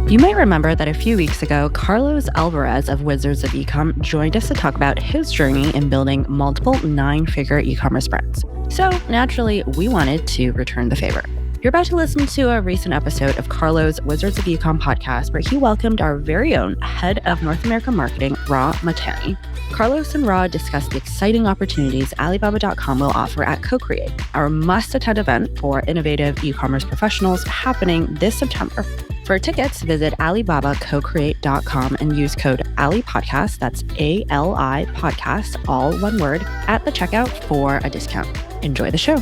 You might remember that a few weeks ago, Carlos Alvarez of Wizards of Ecom joined us to talk about his journey in building multiple nine-figure e-commerce brands. So naturally, we wanted to return the favor. You're about to listen to a recent episode of Carlos' Wizards of Ecom podcast, where he welcomed our very own head of North America marketing, Rah Mahtani. Carlos and Rah discussed the exciting opportunities Alibaba.com will offer at CoCreate, our must-attend event for innovative e-commerce professionals happening this September. For tickets, visit Alibaba.com and use code AliPodcast, that's A-L-I podcast, all one word, at the checkout for a discount. Enjoy the show.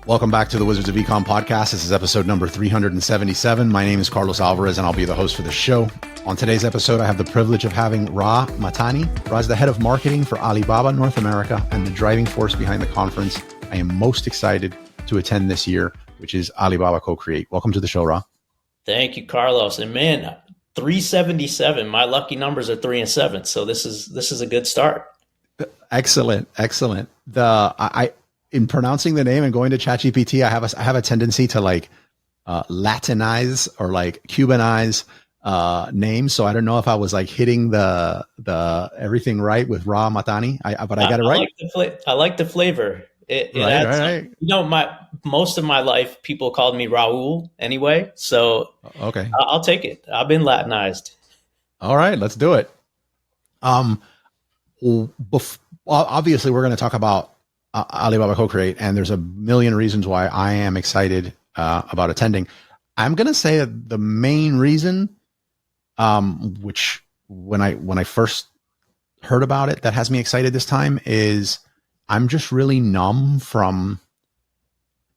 Welcome back to the Wizards of Ecom podcast. This is episode number 377. My name is Carlos Alvarez, and I'll be the host for the show. On today's episode, I have the privilege of having Rah Mahtani. Rah is the head of marketing for Alibaba North America and the driving force behind the conference I am most excited to attend this year, which is Alibaba CoCreate. Welcome to the show, Rah. Thank you, Carlos. And man, 377. My lucky numbers are 3 and 7, so this is a good start. Excellent. In pronouncing the name and going to ChatGPT, I have a tendency to Latinize or Cubanize names. So I don't know if I was hitting the everything right with Rah Mahtani. But I got it right. I like the flavor. It right, adds, right. Most of my life people called me Raul anyway. So okay, I'll take it. I've been Latinized. All right, let's do it. Obviously, we're going to talk about Alibaba CoCreate, and there's a million reasons why I am excited about attending. I'm going to say that the main reason, which when I first heard about it, that has me excited this time, is I'm just really numb from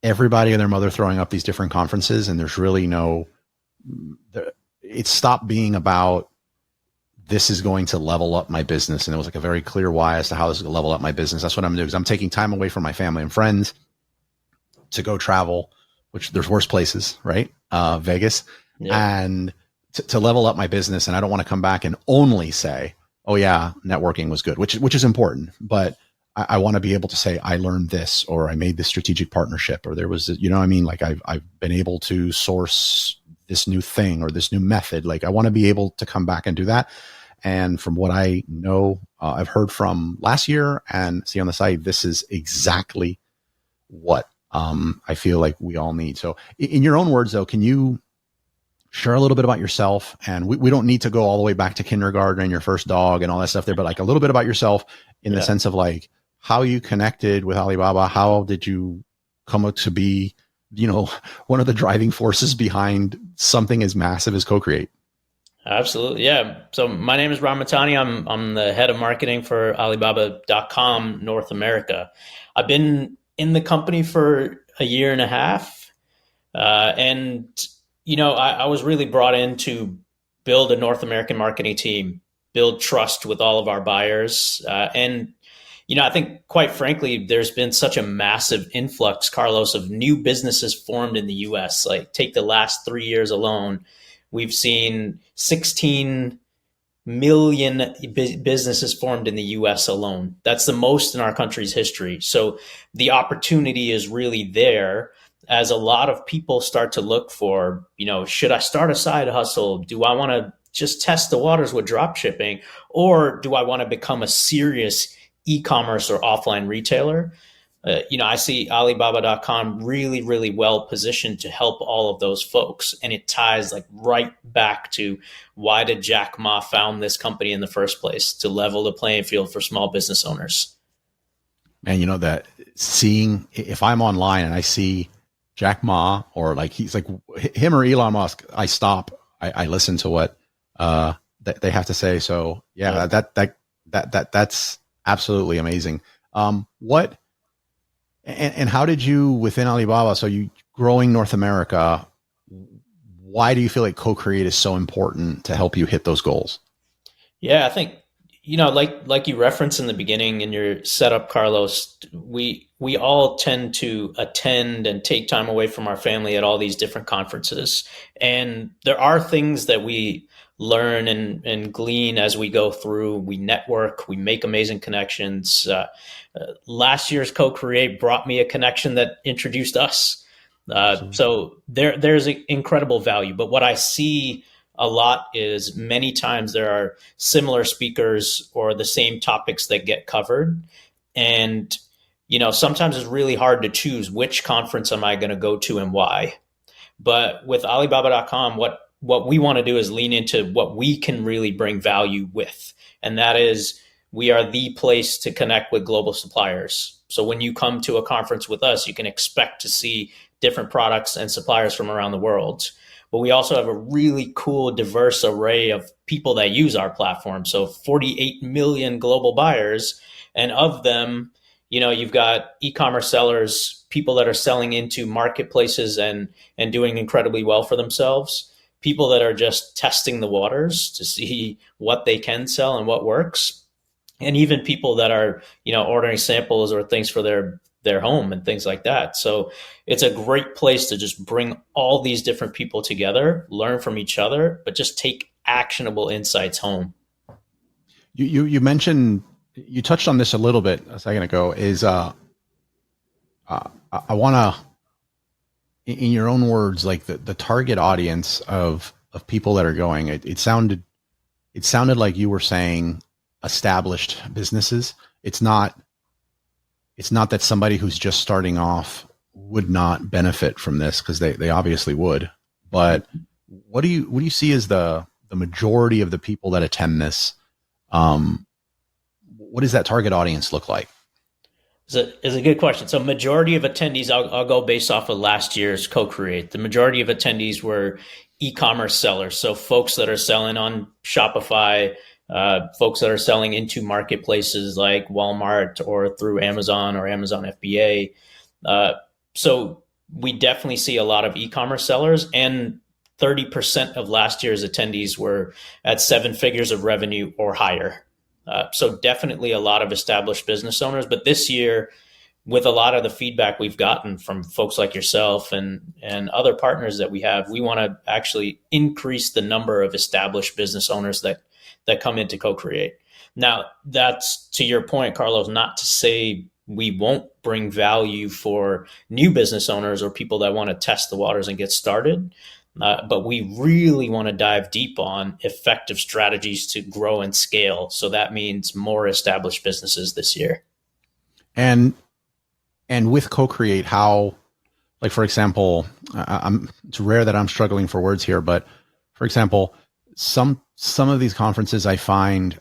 everybody and their mother throwing up these different conferences, and there's really it stopped being about this is going to level up my business. And it was a very clear why as to how this is going to level up my business. That's what I'm doing, because I'm taking time away from my family and friends to go travel, which there's worse places, right? Vegas, and to level up my business. And I don't want to come back and only say, oh yeah, networking was good, which is important, but I want to be able to say, I learned this, or I made this strategic partnership, or there was, I've been able to source this new thing or this new method. I want to be able to come back and do that. And from what I know, I've heard from last year and see on the site, this is exactly what I feel like we all need. So in your own words, though, can you share a little bit about yourself? And we don't need to go all the way back to kindergarten and your first dog and all that stuff there, but a little bit about yourself in the sense of how you connected with Alibaba. How did you come up to be, one of the driving forces behind something as massive as CoCreate? Absolutely. Yeah. So my name is Rah Mahtani. I'm the head of marketing for Alibaba.com North America. I've been in the company for a year and a half. I was really brought in to build a North American marketing team, build trust with all of our buyers. I think, quite frankly, there's been such a massive influx, Carlos, of new businesses formed in the US. Take the last 3 years alone. We've seen 16 million businesses formed in the US alone. That's the most in our country's history. So the opportunity is really there as a lot of people start to look for, should I start a side hustle? Do I want to just test the waters with drop shipping? Or do I want to become a serious e-commerce or offline retailer? I see Alibaba.com really, really well positioned to help all of those folks. And it ties right back to why did Jack Ma found this company in the first place, to level the playing field for small business owners. Man, that seeing, if I'm online and I see Jack Ma or he's him or Elon Musk, I stop, I listen to what they have to say. So yeah. That's absolutely amazing. And how did you, within Alibaba, so you growing North America, why do you feel like CoCreate is so important to help you hit those goals? Yeah, I think, like you referenced in the beginning in your setup, Carlos, we all tend to attend and take time away from our family at all these different conferences. And there are things that we learn and glean as we go through. We network, we make amazing connections. Last year's CoCreate brought me a connection that introduced us. So there's incredible value. But what I see a lot is many times there are similar speakers or the same topics that get covered. And, sometimes it's really hard to choose which conference am I going to go to and why. But with Alibaba.com, what we want to do is lean into what we can really bring value with. And that is, we are the place to connect with global suppliers. So when you come to a conference with us, you can expect to see different products and suppliers from around the world. But we also have a really cool, diverse array of people that use our platform. So 48 million global buyers. And of them, you've got e-commerce sellers, people that are selling into marketplaces and doing incredibly well for themselves, people that are just testing the waters to see what they can sell and what works, and even people that are, ordering samples or things for their home and things like that. So it's a great place to just bring all these different people together, learn from each other, but just take actionable insights home. You mentioned, you touched on this a little bit a second ago, is I want to, in your own words, like the target audience of people that are going, it sounded like you were saying established businesses. It's not that somebody who's just starting off would not benefit from this, because they obviously would. But what do you see as the majority of the people that attend this? What does that target audience look like? It's a good question. So majority of attendees, I'll go based off of last year's CoCreate. The majority of attendees were e-commerce sellers. So folks that are selling on Shopify, folks that are selling into marketplaces like Walmart or through Amazon or Amazon FBA. So we definitely see a lot of e-commerce sellers, and 30% of last year's attendees were at 7 figures of revenue or higher. So definitely a lot of established business owners. But this year, with a lot of the feedback we've gotten from folks like yourself and other partners that we have, we want to actually increase the number of established business owners that come into CoCreate. Now, that's, to your point, Carlos, not to say we won't bring value for new business owners or people that want to test the waters and get started. But we really want to dive deep on effective strategies to grow and scale. So that means more established businesses this year. And with CoCreate, how, like, for example, it's rare that I'm struggling for words here, but for example, some of these conferences I find,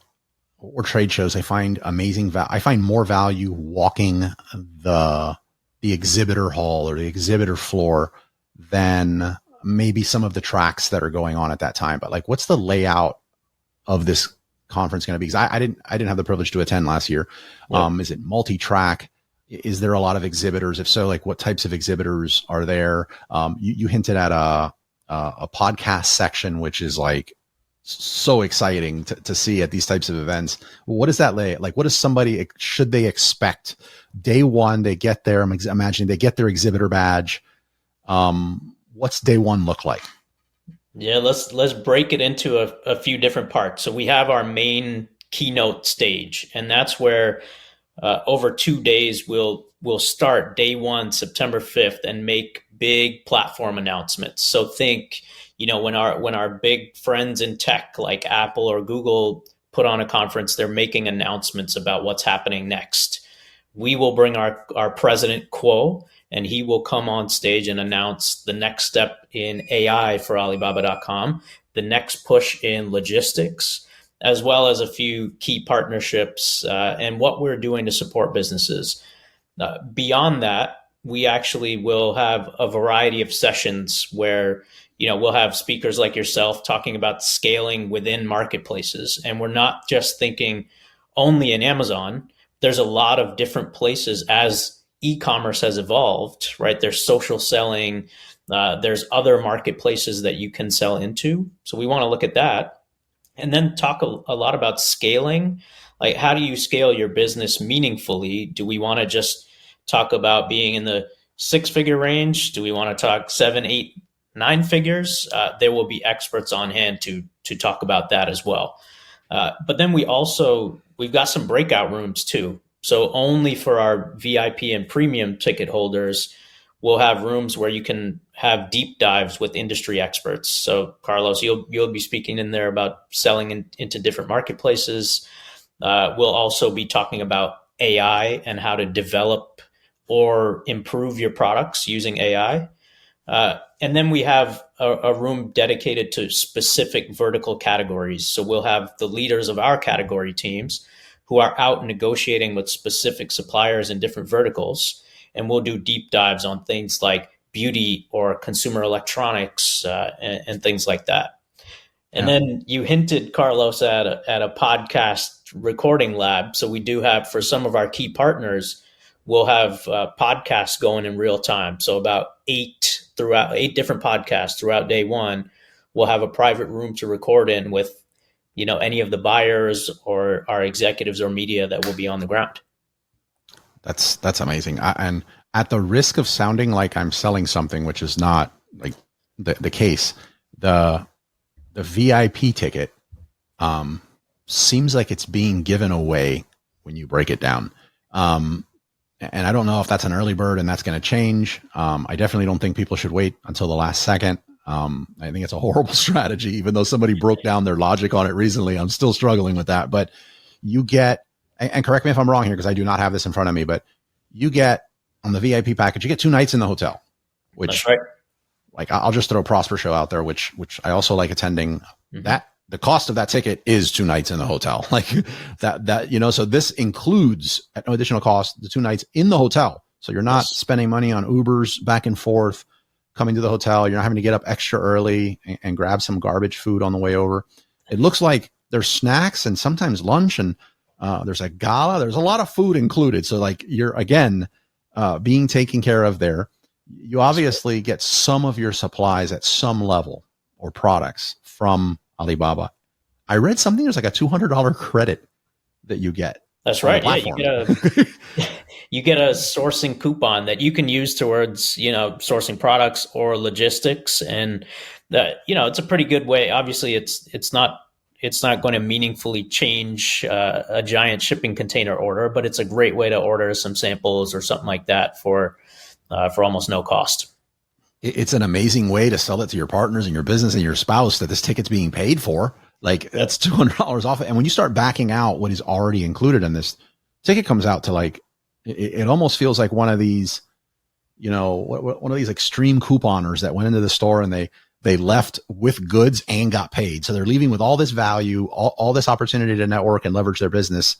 or trade shows, I find amazing. I find more value walking the exhibitor hall or the exhibitor floor than maybe some of the tracks that are going on at that time. But like, what's the layout of this conference going to be? Because I didn't have the privilege to attend last year. Yep. Is it multi-track? Is there a lot of exhibitors? If so, like, what types of exhibitors are there? You hinted at a podcast section, which is like so exciting to see at these types of events. What is that like? What should they expect day one? They get there. I'm imagining they get their exhibitor badge. What's day one look like? Yeah, let's break it into a few different parts. So we have our main keynote stage, and that's where over 2 days we'll start day one, September 5th, and make big platform announcements. So think, when our big friends in tech like Apple or Google put on a conference, they're making announcements about what's happening next. We will bring our president, Quo, and he will come on stage and announce the next step in AI for Alibaba.com, the next push in logistics, as well as a few key partnerships and what we're doing to support businesses. Beyond that, we actually will have a variety of sessions where we'll have speakers like yourself talking about scaling within marketplaces. And we're not just thinking only in Amazon. There's a lot of different places as e-commerce has evolved, right? There's social selling. There's other marketplaces that you can sell into. So we want to look at that. And then talk a lot about scaling. Like, how do you scale your business meaningfully? Do we want to just talk about being in the 6-figure range? Do we want to talk 7, 8, 9 figures? There will be experts on hand to to talk about that as well. But then we've got some breakout rooms too. So only for our VIP and premium ticket holders, we'll have rooms where you can have deep dives with industry experts. So Carlos, you'll be speaking in there about selling into different marketplaces. We'll also be talking about AI and how to develop or improve your products using AI. And then we have a room dedicated to specific vertical categories. So we'll have the leaders of our category teams who are out negotiating with specific suppliers in different verticals. And we'll do deep dives on things like beauty or consumer electronics and things like that. And then you hinted, Carlos, at a podcast recording lab. So we do have, for some of our key partners, we'll have podcasts going in real time. So about 8 different podcasts throughout day one. We'll have a private room to record in with, any of the buyers or our executives or media that will be on the ground. That's amazing. And at the risk of sounding like I'm selling something, which is not like the case, the VIP ticket seems like it's being given away when you break it down. And I don't know if that's an early bird and that's going to change. I definitely don't think people should wait until the last second. I think it's a horrible strategy, even though somebody broke down their logic on it recently. I'm still struggling with that. But you get, and correct me if I'm wrong here, because I do not have this in front of me, but you get on the VIP package, you get 2 nights in the hotel, which, that's right. Like, I'll just throw Prosper Show out there, which I also like attending. Mm-hmm. That the cost of that ticket is 2 nights in the hotel, like that, so this includes at no additional cost, the 2 nights in the hotel. So you're not spending money on Ubers back and forth, coming to the hotel. You're not having to get up extra early and grab some garbage food on the way over. It looks like there's snacks and sometimes lunch, and there's a gala. There's a lot of food included. So like you're again being taken care of there. You obviously get some of your supplies at some level or products from Alibaba. I read something, there's like a $200 credit that you get. That's right. Yeah, you get a sourcing coupon that you can use towards, sourcing products or logistics. And that, it's a pretty good way. Obviously it's not going to meaningfully change a giant shipping container order, but it's a great way to order some samples or something like that for almost no cost. It's an amazing way to sell it to your partners and your business and your spouse that this ticket's being paid for. Like that's $200 off. And when you start backing out what is already included in this ticket, comes out to like, it almost feels like one of these, one of these extreme couponers that went into the store and they left with goods and got paid. So they're leaving with all this value, all this opportunity to network and leverage their business,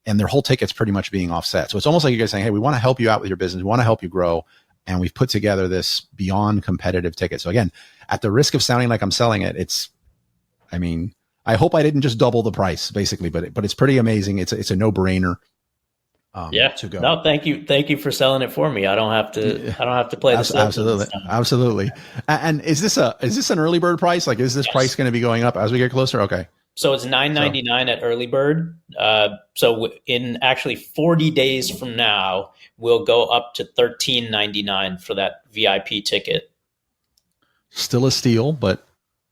and their whole ticket's pretty much being offset. So it's almost like you guys saying, hey, we want to help you out with your business. We want to help you grow. And we've put together this beyond competitive ticket. So again, at the risk of sounding like I'm selling it, I hope I didn't just double the price basically, but it's pretty amazing. It's a no-brainer. To go. No, thank you for selling it for me. I don't have to play this. Absolutely. And is this an early bird price? Like, is this price going to be going up as we get closer? Okay. So it's $9.99 at early bird. So in actually 40 days from now, we'll go up to $13.99 for that VIP ticket. Still a steal, but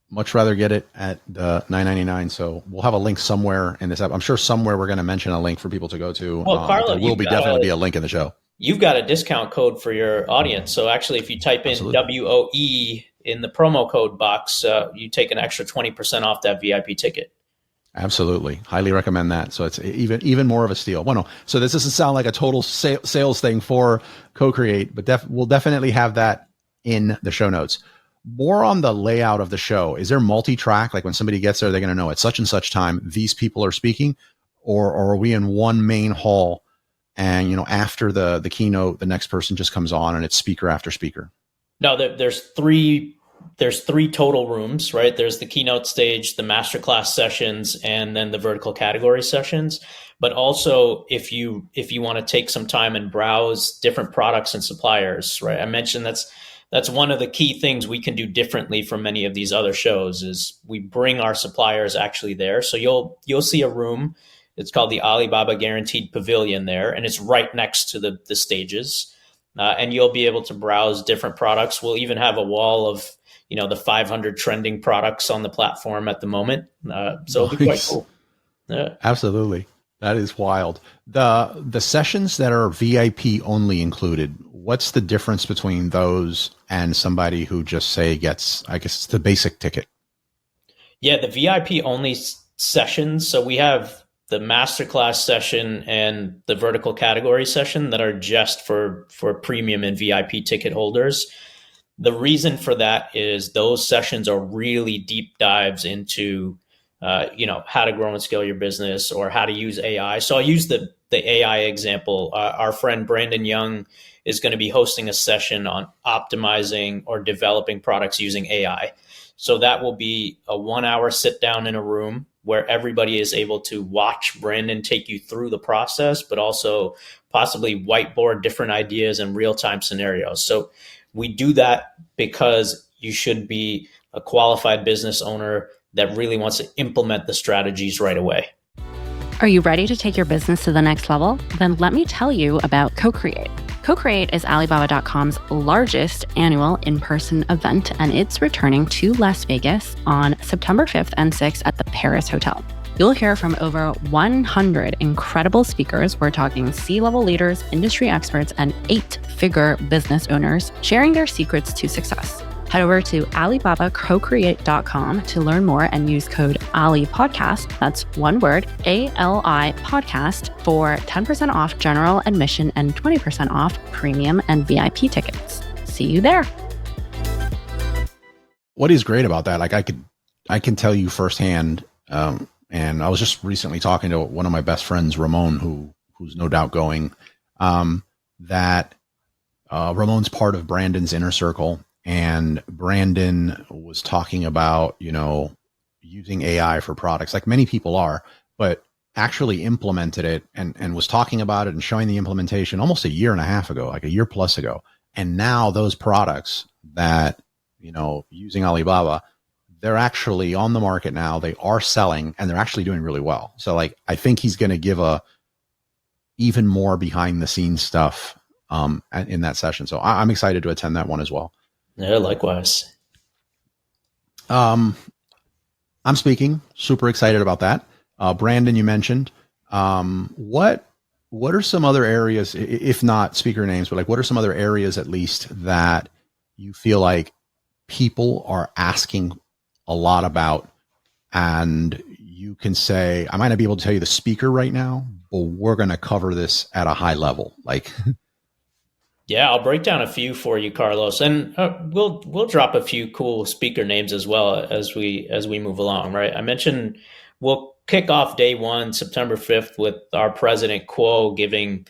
much rather get it at $9.99. So we'll have a link somewhere in this app. I'm sure somewhere we're going to mention a link for people to go to. Well, Carlo, there will definitely be a link in the show. You've got a discount code for your audience. So actually, if you type in WOE in the promo code box, you take an extra 20% off that VIP ticket. Absolutely. Highly recommend that. So it's even more of a steal. Well, no, so this doesn't sound like a total sales thing for CoCreate, but we'll definitely have that in the show notes. More on the layout of the show. Is there multi-track? Like when somebody gets there, they're going to know at such and such time, these people are speaking, or are we in one main hall and, after the keynote, the next person just comes on and it's speaker after speaker? No, there's three total rooms, right? There's the keynote stage, the masterclass sessions, and then the vertical category sessions. But also if you want to take some time and browse different products and suppliers, right? I mentioned that's one of the key things we can do differently from many of these other shows is we bring our suppliers actually there. So you'll see a room. It's called the Alibaba Guaranteed Pavilion there, and it's right next to the stages. And you'll be able to browse different products. We'll even have a wall of the 500 trending products on the platform at the moment. So it'll be quite Nice. cool. Yeah. Absolutely. That is wild. The sessions that are VIP only included, what's the difference between those and somebody who just say gets, I guess it's the basic ticket? Yeah, the VIP only sessions. So we have the masterclass session and the vertical category session that are just for premium and VIP ticket holders. The reason for that is those sessions are really deep dives into how to grow and scale your business or how to use AI. So I'll use the AI example. Our friend Brandon Young is going to be hosting a session on optimizing or developing products using AI. So that will be a 1 hour sit down in a room where everybody is able to watch Brandon take you through the process, but also possibly whiteboard different ideas and real-time scenarios. So we do that because you should be a qualified business owner that really wants to implement the strategies right away. Are you ready to take your business to the next level? Then let me tell you about CoCreate. CoCreate is Alibaba.com's largest annual in-person event, and it's returning to Las Vegas on September 5th and 6th at the Paris Hotel. You'll hear from over 100 incredible speakers. We're talking C-level leaders, industry experts, and 8-figure business owners sharing their secrets to success. Head over to Alibaba.com to learn more and use code ALIPODCAST, that's one word, ALI podcast, for 10% off general admission and 20% off premium and VIP tickets. See you there. What is great about that, like I can tell you firsthand, and I was just recently talking to one of my best friends, Ramon, who's no doubt going, that Ramon's part of Brandon's inner circle. And Brandon was talking about, using AI for products like many people are, but actually implemented it and was talking about it and showing the implementation almost a year and a half ago, like a year plus ago. And now those products that, using Alibaba, they're actually on the market now. They are selling and they're actually doing really well. So like, I think he's going to give even more behind the scenes stuff in that session. So I'm excited to attend that one as well. Yeah, likewise. I'm speaking, super excited about that. Brandon, you mentioned, what are some other areas, if not speaker names, but like, what are some other areas at least that you feel like people are asking a lot about, and you can say, I might not be able to tell you the speaker right now, but we're going to cover this at a high level. Like, yeah, I'll break down a few for you, Carlos, and we'll drop a few cool speaker names as well as we move along. Right? I mentioned we'll kick off day one, September 5th, with our president Kuo giving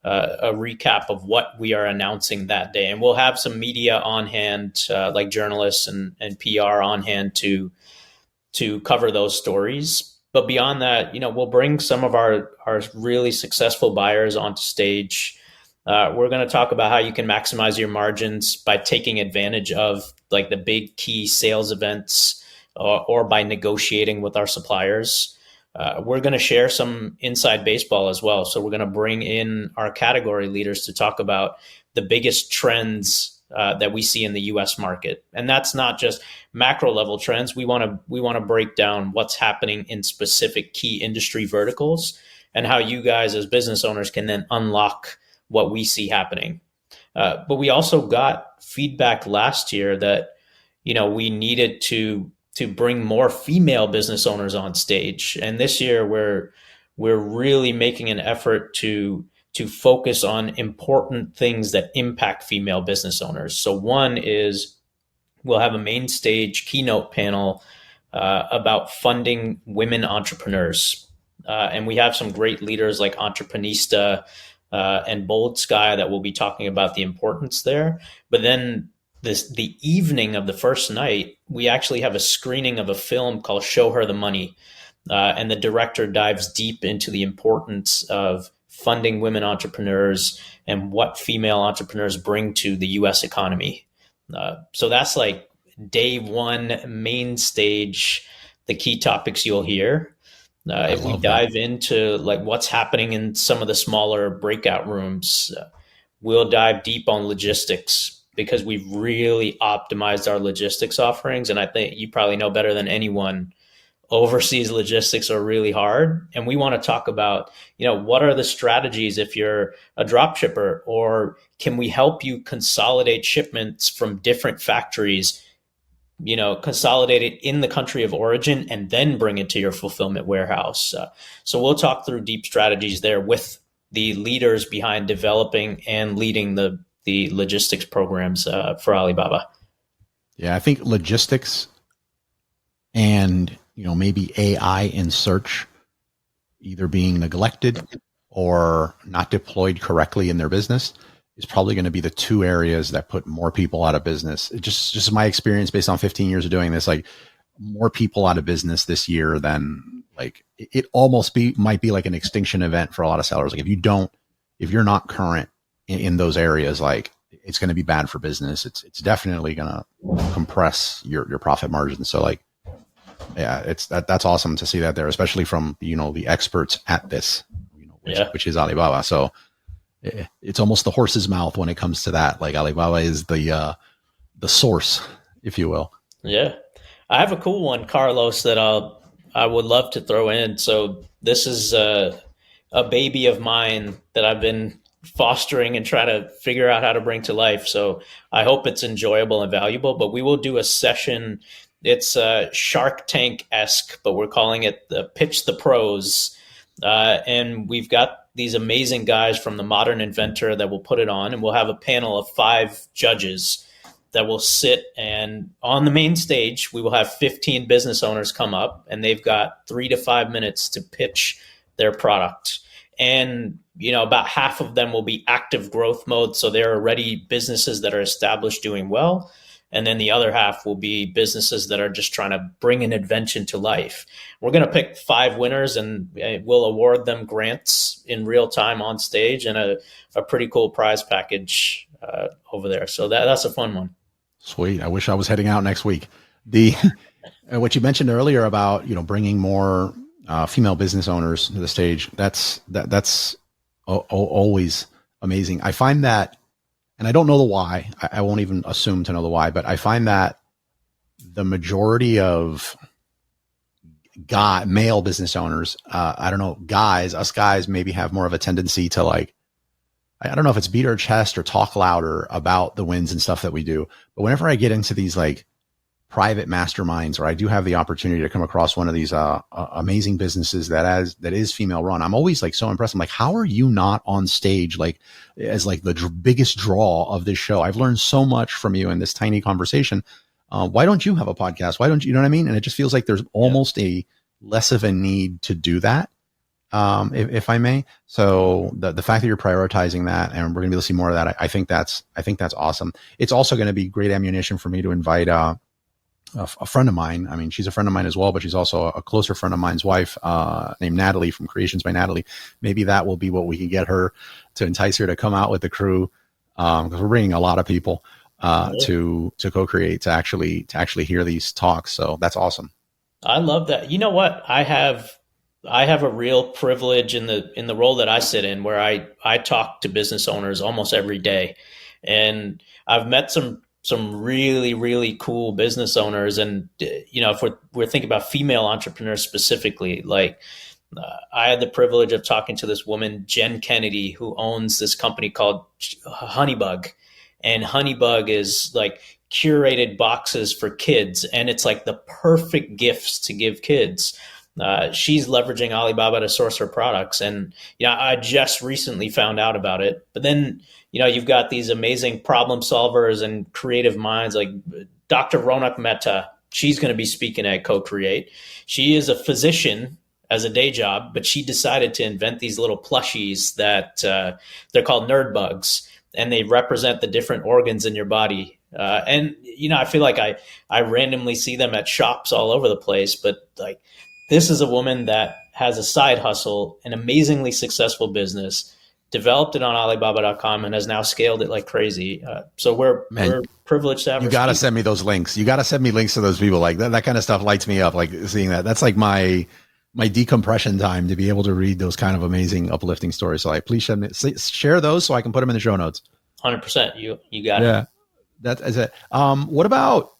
a recap of what we are announcing that day, and we'll have some media on hand, like journalists and PR on hand to cover those stories. But beyond that, we'll bring some of our really successful buyers onto stage. We're going to talk about how you can maximize your margins by taking advantage of like the big key sales events or by negotiating with our suppliers. We're going to share some inside baseball as well. So we're going to bring in our category leaders to talk about the biggest trends that we see in the US market. And that's not just macro level trends. We want to break down what's happening in specific key industry verticals and how you guys as business owners can then unlock what we see happening. But we also got feedback last year that, we needed to bring more female business owners on stage. And this year we're really making an effort to focus on important things that impact female business owners. So one is we'll have a main stage keynote panel about funding women entrepreneurs. And we have some great leaders like Entreprenista, and Bold Sky that will be talking about the importance there. But then the evening of the first night, we actually have a screening of a film called Show Her the Money. And the director dives deep into the importance of funding women entrepreneurs and what female entrepreneurs bring to the US economy. So that's like day one, main stage, the key topics you'll hear. If we dive into like what's happening in some of the smaller breakout rooms, we'll dive deep on logistics. because we've really optimized our logistics offerings. And I think you probably know better than anyone, overseas logistics are really hard. And we want to talk about, what are the strategies if you're a drop shipper, or can we help you consolidate shipments from different factories, consolidate it in the country of origin and then bring it to your fulfillment warehouse. So we'll talk through deep strategies there with the leaders behind developing and leading the logistics programs for Alibaba. Yeah, I think logistics and maybe AI in search either being neglected or not deployed correctly in their business is probably going to be the two areas that put more people out of business. It just my experience based on 15 years of doing this, like more people out of business this year than like it almost might be like an extinction event for a lot of sellers. Like if you're not current in those areas, like it's going to be bad for business. It's definitely going to compress your profit margins. So like, yeah, that's awesome to see that there, especially from, the experts at this, which is Alibaba. So it's almost the horse's mouth when it comes to that. Like Alibaba is the source, if you will. Yeah. I have a cool one, Carlos, that I would love to throw in. So this is a baby of mine that I've been fostering and trying to figure out how to bring to life. So I hope it's enjoyable and valuable, but we will do a session. It's Shark Tank-esque, but we're calling it the Pitch the Pros. And we've got these amazing guys from the Modern Inventor that will put it on, and we'll have a panel of 5 judges that will sit, and on the main stage, we will have 15 business owners come up, and they've got 3 to 5 minutes to pitch their product. And, about half of them will be active growth mode. So they're already businesses that are established doing well. And then the other half will be businesses that are just trying to bring an invention to life. We're going to pick 5 winners, and we'll award them grants in real time on stage and a pretty cool prize package over there. So that's a fun one. Sweet. I wish I was heading out next week. What you mentioned earlier about, bringing more female business owners to the stage, that's always amazing. I find that, and I don't know the why, I won't even assume to know the why, but I find that the majority of male business owners, I don't know, us guys maybe have more of a tendency to like, I don't know if it's beat our chest or talk louder about the wins and stuff that we do. But whenever I get into these like private masterminds, or I do have the opportunity to come across one of these amazing businesses that is female run, I'm always like so impressed. I'm like, how are you not on stage like as like the biggest draw of this show? I've learned so much from you in this tiny conversation. Why don't you have a podcast? Why don't you know what I mean? And it just feels like there's almost a less of a need to do that, if I may. So the fact that you're prioritizing that, and we're going to be able to see more of that, I think that's awesome. It's also going to be great ammunition for me to invite a friend of mine. I mean, she's a friend of mine as well, but she's also a closer friend of mine's wife, named Natalie from Creations by Natalie. Maybe that will be what we can get her to entice her to come out with the crew. Because we're bringing a lot of people to CoCreate to actually hear these talks. So that's awesome. I love that. You know what? I have a real privilege in the role that I sit in, where I talk to business owners almost every day, and I've met some really, really cool business owners. And, if we're thinking about female entrepreneurs specifically, like I had the privilege of talking to this woman, Jen Kennedy, who owns this company called Honeybug. And Honeybug is like curated boxes for kids. And it's like the perfect gifts to give kids. She's leveraging Alibaba to source her products. And, I just recently found out about it. But then, you've got these amazing problem solvers and creative minds like Dr. Ronak Mehta. She's going to be speaking at CoCreate. She is a physician as a day job, but she decided to invent these little plushies that they're called nerd bugs, and they represent the different organs in your body. And, I feel like I randomly see them at shops all over the place, but like, this is a woman that has a side hustle, an amazingly successful business, developed it on Alibaba.com, and has now scaled it like crazy. So we're privileged to have her. You got to send me those links. You got to send me links to those people. Like that kind of stuff lights me up. Like seeing that. That's like my decompression time, to be able to read those kind of amazing, uplifting stories. So please share those so I can put them in the show notes. 100%. You got it. That is it. What about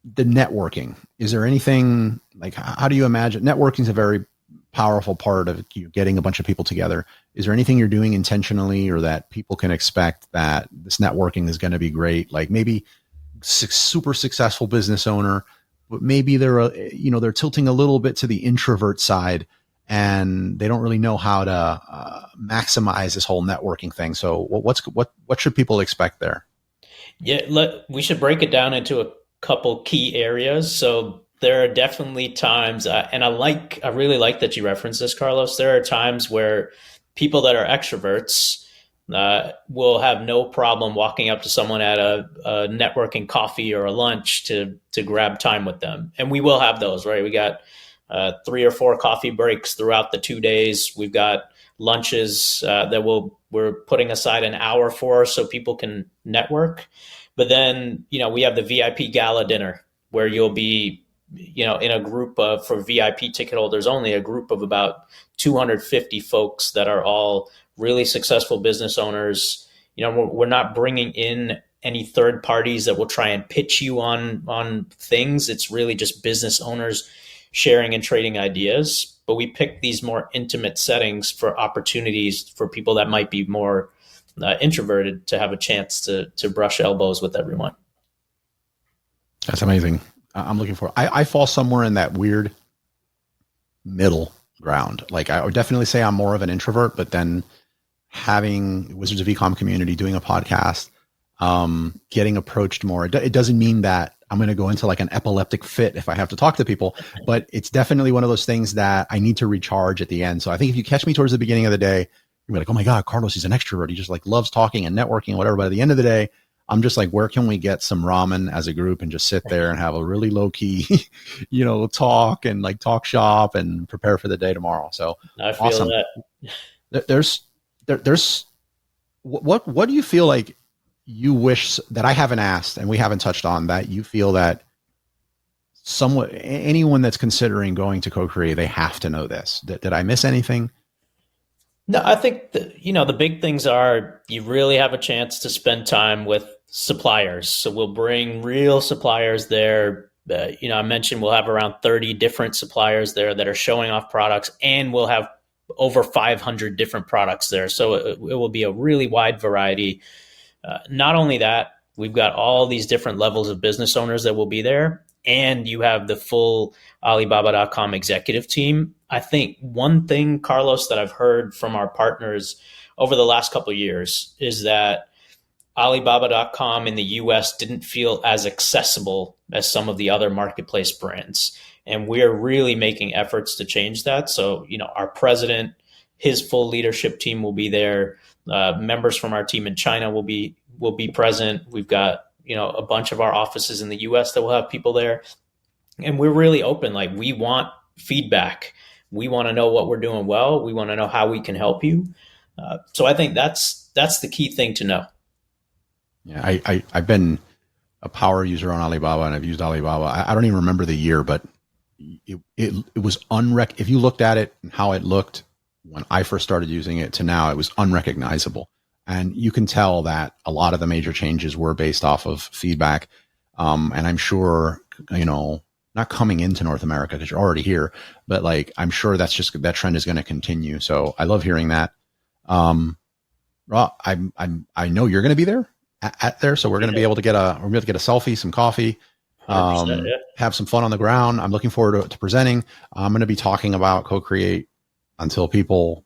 the networking? Is there anything like, how do you imagine networking is a very powerful part of you getting a bunch of people together? Is there anything you're doing intentionally or that people can expect that this networking is going to be great? Like maybe super successful business owner, but maybe they're tilting a little bit to the introvert side and they don't really know how to maximize this whole networking thing. So what should people expect there? Yeah, we should break it down into a couple key areas. So there are definitely times, and I really like that you referenced this, Carlos. There are times where people that are extroverts will have no problem walking up to someone at a networking coffee or a lunch to grab time with them, and we will have those. Right, we got 3 or 4 coffee breaks throughout the 2 days. We've got lunches that we're putting aside an hour for so people can network. But then, we have the VIP gala dinner where you'll be, in a group of, for VIP ticket holders only, a group of about 250 folks that are all really successful business owners. We're not bringing in any third parties that will try and pitch you on things. It's really just business owners sharing and trading ideas. But we pick these more intimate settings for opportunities for people that might be more introverted to have a chance to brush elbows with everyone. That's amazing. I'm looking for, I fall somewhere in that weird middle ground. Like I would definitely say I'm more of an introvert, but then having Wizards of Ecom community, doing a podcast, getting approached more. It doesn't mean that I'm going to go into like an epileptic fit if I have to talk to people, but it's definitely one of those things that I need to recharge at the end. So I think if you catch me towards the beginning of the day, you're like, oh my God, Carlos, he's an extrovert. He just like loves talking and networking and whatever. But at the end of the day, I'm just like, where can we get some ramen as a group and just sit there and have a really low key, talk and like talk shop and prepare for the day tomorrow. So I feel awesome. that. There's what do you feel like you wish that I haven't asked and we haven't touched on that you feel that anyone that's considering going to CoCreate, they have to know this? Did I miss anything? No, I think the big things are you really have a chance to spend time with suppliers. So we'll bring real suppliers there. I mentioned we'll have around 30 different suppliers there that are showing off products, and we'll have over 500 different products there. So it will be a really wide variety. Not only that, we've got all these different levels of business owners that will be there, and you have the full Alibaba.com executive team. I think one thing, Carlos, that I've heard from our partners over the last couple of years is that Alibaba.com in the US didn't feel as accessible as some of the other marketplace brands. And we're really making efforts to change that. So, our president, his full leadership team will be there. Members from our team in China will be present. We've got, a bunch of our offices in the US that will have people there. And we're really open. Like, we want feedback. We want to know what we're doing well. We want to know how we can help you. So I think that's the key thing to know. Yeah, I've been a power user on Alibaba, and I've used Alibaba. I don't even remember the year, but it was if you looked at it and how it looked when I first started using it to now, it was unrecognizable. And you can tell that a lot of the major changes were based off of feedback. And I'm sure, not coming into North America because you're already here, but like, I'm sure that trend is going to continue. So I love hearing that. Rah, I know you're going to be there at there. So we're going to be able to get a selfie, some coffee, have some fun on the ground. I'm looking forward to presenting. I'm going to be talking about CoCreate until people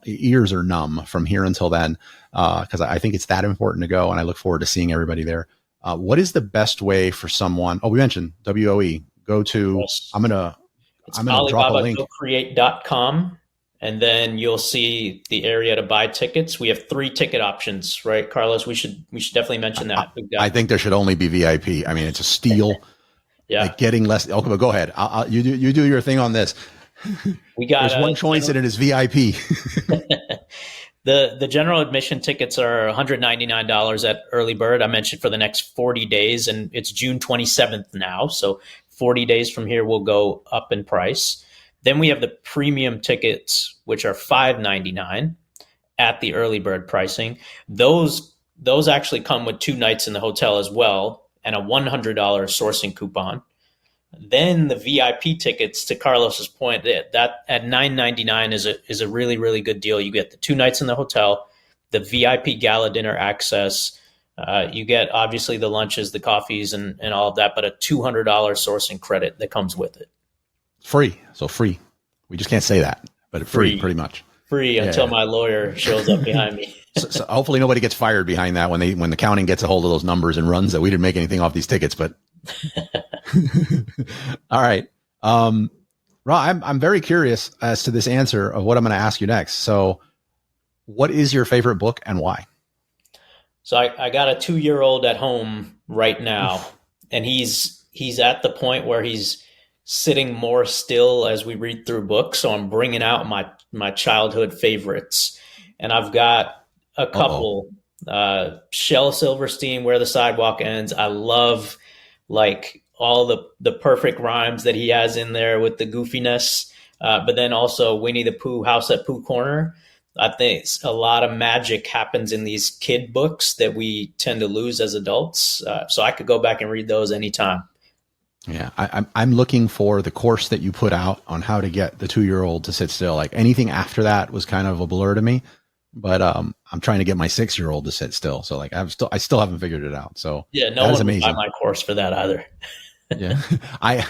ears are numb from here until then. Cause I think it's that important to go. And I look forward to seeing everybody there. What is the best way for someone? Oh, we mentioned WOE. Go to, yes. I'm going to drop a link. CoCreate.com, and then you'll see the area to buy tickets. We have 3 ticket options, right, Carlos? We should definitely mention that. I think there should only be VIP. I mean, it's a steal. Yeah. Like getting less. Okay, but go ahead. You do your thing on this. There's one choice and it is VIP. The general admission tickets are $199 at early bird. I mentioned for the next 40 days, and it's June 27th now. So 40 days from here will go up in price. Then we have the premium tickets, which are $599 at the early bird pricing. Those those actually come with 2 nights in the hotel as well and a $100 sourcing coupon. Then the VIP tickets, to Carlos's point, that at $9.99 is a really, really good deal. You get the 2 nights in the hotel, the VIP gala dinner access. You get obviously the lunches, the coffees, and all of that, but a $200 sourcing credit that comes with it. Free. So free. We just can't say that, but free pretty much. Free until my lawyer shows up behind me. So hopefully nobody gets fired behind that when the accounting gets a hold of those numbers and runs that we didn't make anything off these tickets, but all right. Rah, I'm very curious as to this answer of what I'm going to ask you next. So what is your favorite book and why? So I got a 2-year-old at home right now, and he's at the point where he's sitting more still as we read through books. So I'm bringing out my childhood favorites, and I've got a couple. Shel Silverstein, Where the Sidewalk Ends. I love like all the perfect rhymes that he has in there with the goofiness. But then also Winnie the Pooh, House at Pooh Corner. I think a lot of magic happens in these kid books that we tend to lose as adults. So I could go back and read those anytime. Yeah, I'm looking for the course that you put out on how to get the 2-year-old to sit still. Like anything after that was kind of a blur to me, but I'm trying to get my 6-year-old to sit still. So like I still haven't figured it out. So yeah, no one would buy my course for that either. Yeah, I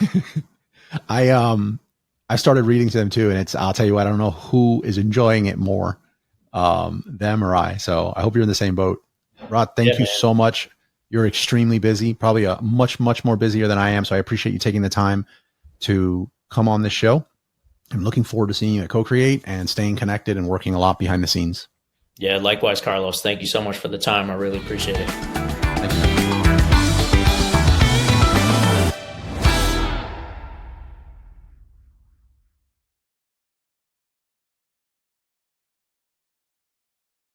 started reading to them too, and I'll tell you what, I don't know who is enjoying it more, them or I. So I hope you're in the same boat. Rod, thank you so much. You're extremely busy, probably much more busier than I am. So I appreciate you taking the time to come on this show. I'm looking forward to seeing you at CoCreate and staying connected and working a lot behind the scenes. Yeah, likewise, Carlos. Thank you so much for the time. I really appreciate it. Thank you.